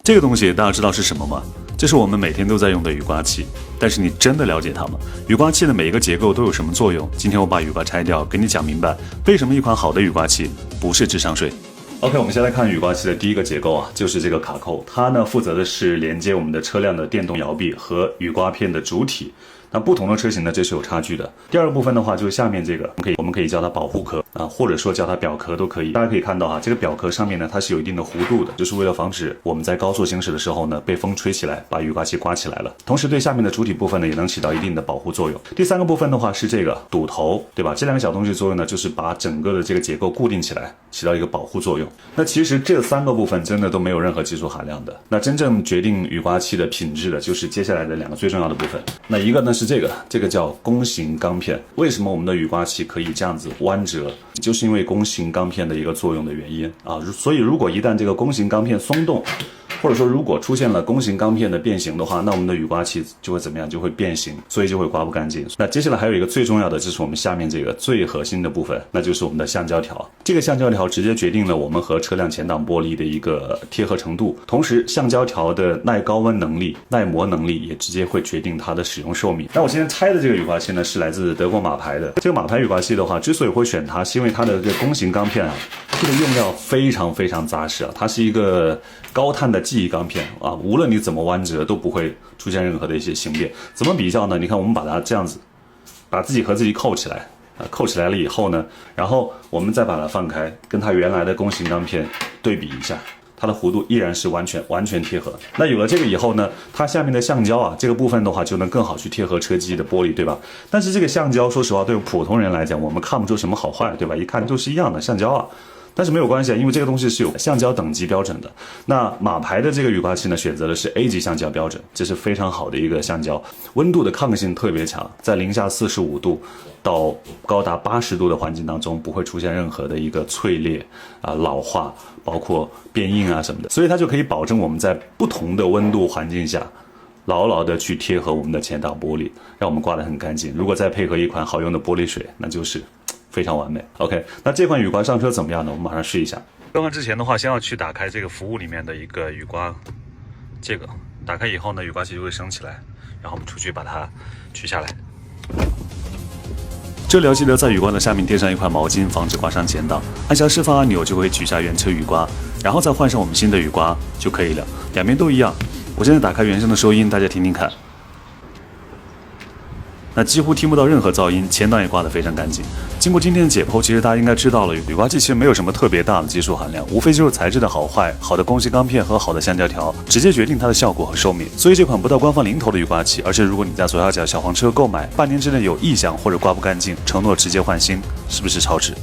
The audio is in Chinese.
这个东西大家知道是什么吗？这是我们每天都在用的雨刮器，但是你真的了解它吗？雨刮器的每一个结构都有什么作用？今天我把雨刮拆掉，给你讲明白为什么一款好的雨刮器不是智商税。OK， 我们先来看雨刮器的第一个结构啊，就是这个卡扣，它呢负责的是连接我们的车辆的电动摇臂和雨刮片的主体。那不同的车型呢，这是有差距的。第二个部分的话，就是下面这个，我们可以叫它保护壳啊，或者说叫它表壳都可以。大家可以看到啊，这个表壳上面呢，它是有一定的弧度的，就是为了防止我们在高速行驶的时候呢，被风吹起来，把雨刮器刮起来了。同时对下面的主体部分呢，也能起到一定的保护作用。第三个部分的话是这个堵头，对吧？这两个小东西作用呢，就是把整个的这个结构固定起来，起到一个保护作用。那其实这三个部分真的都没有任何技术含量的。那真正决定雨刮器的品质的，就是接下来的两个最重要的部分。那一个呢是这个叫弓形钢片。为什么我们的雨刮器可以这样子弯折？就是因为弓形钢片的一个作用的原因啊。所以如果一旦这个弓形钢片松动，或者说如果出现了弓形钢片的变形的话，那我们的雨刮器就会怎么样？就会变形，所以就会刮不干净。那接下来还有一个最重要的，就是我们下面这个最核心的部分，那就是我们的橡胶条。这个橡胶条直接决定了我们和车辆前挡玻璃的一个贴合程度，同时橡胶条的耐高温能力、耐磨能力也直接会决定它的使用寿命。那我现在拆的这个雨刮器呢，是来自德国马牌的。这个马牌雨刮器的话，之所以会选它，是因为它的这个弓形钢片啊，这个用料非常非常扎实啊，它是一个高碳的记忆钢片啊，无论你怎么弯折都不会出现任何的一些形变。怎么比较呢？你看我们把它这样子，把自己和自己扣起来啊，扣起来了以后呢，然后我们再把它放开，跟它原来的弓形钢片对比一下，它的弧度依然是完全贴合。那有了这个以后呢，它下面的橡胶啊，这个部分的话就能更好去贴合车机的玻璃，对吧？但是这个橡胶，说实话，对普通人来讲，我们看不出什么好坏，对吧？一看都是一样的橡胶啊。但是没有关系啊，因为这个东西是有橡胶等级标准的。那马牌的这个雨刮器呢，选择的是 A 级橡胶标准，这是非常好的一个橡胶，温度的抗性特别强，在零下45度到高达80度的环境当中，不会出现任何的一个脆裂啊、老化，包括变硬啊什么的，所以它就可以保证我们在不同的温度环境下，牢牢的去贴合我们的前挡玻璃，让我们刮得很干净。如果再配合一款好用的玻璃水，那就是非常完美。 OK， 那这款雨刮上车怎么样呢？我们马上试一下。更换之前的话，先要去打开这个服务里面的一个雨刮，这个打开以后呢，雨刮器就会升起来，然后我们出去把它取下来。这里要记得在雨刮的下面贴上一块毛巾，防止刮伤前挡。按下释放按钮就会取下原车雨刮，然后再换上我们新的雨刮就可以了，两边都一样。我现在打开原声的收音，大家听听看。那几乎听不到任何噪音，前挡也刮得非常干净。经过今天的解剖，其实大家应该知道了，雨刮器其实没有什么特别大的技术含量，无非就是材质的好坏、好的弓形钢片和好的橡胶条，直接决定它的效果和寿命。所以这款不到官方零头的雨刮器，而且如果你在左下角小黄车购买，半年之内有异响或者刮不干净，承诺直接换新，是不是超值？